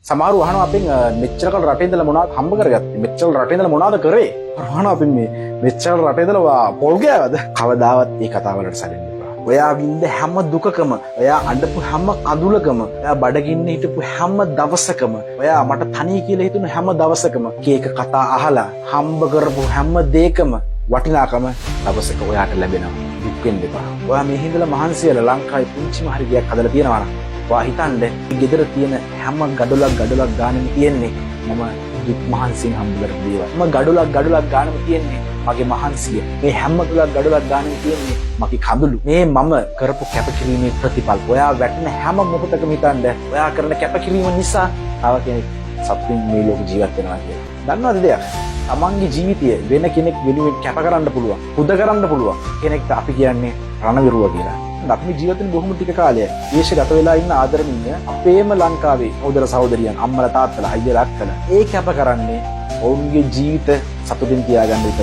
සමහරව අහනවා අපෙන් මෙච්චර කල් රටේ ඉඳලා මොනවද හම්බ කරගත්තේ? මෙච්චර රටේ ඉඳලා මොනවද කරේ? අහනවා අපෙන් මේ මෙච්චර රටේ ඉඳලා පොල් ගෑවද? කවදාවත් මේ කතාව වලට සැලෙන්න එපා. ඔයා විඳ හැම දුකකම, ඔයා අඬපු හැම කඳුලකම, ඔයා බඩගින්න හිටපු හැම දවසකම, ඔයා මට තනි කියලා හිතුණු හැම දවසකම කේක කතා අහලා හම්බ කරපු හැම දෙයකම වටිනාකම දවසක ඔයාට ලැබෙනවා. දුක් වෙන්න එපා. ඔයා මේ හිඳලා මහන්සි වෙලා ලංකාවේ පුංචිම හරි ගයක් හදලා තියෙනවා නම් ඔයා හිතන්නේ ගෙදර තියෙන හැම ගඩොලක් ගානෙම තියෙන්නේ මම දුක් මහන්සියෙන් හම්බ කරපු දේවල්. මම ගඩොලක් ගානෙම තියෙන්නේ මගේ මහන්සිය. මේ හැම ගඩොලක් ගානෙම තියෙන්නේ මගේ කඳුළු. මේ මම කරපු කැපකිරීමේ ප්‍රතිඵල. ඔයා වැටෙන හැම මොහොතකම හිතන්නේ ඔයා කරන කැපකිරීම නිසා තව කෙනෙක් සතුටින් මේ ලෝක ජීවත් වෙනවා කියලා. දන්නවද දෙයක්? තමන්ගේ ජීවිතය වෙන කෙනෙක් වෙනුවෙන් කැප කරන්න පුළුවන්, පුද කරන්න පුළුවන් කෙනෙක්ට අපි කියන්නේ රණවිරුව කියලා. අපි ජීවිතේ බොහොම ටික කාලයක් දේශගත වෙලා ඉන්න ආදරණීය අපේම ලංකාවේ සහෝදර සහෝදරියන්, අම්මලා තාත්තලා, අයියලා අක්කලා ඒ කැප කරන්නේ ඔවුන්ගේ ජීවිත සතුටින් තියාගන්න විතරයි.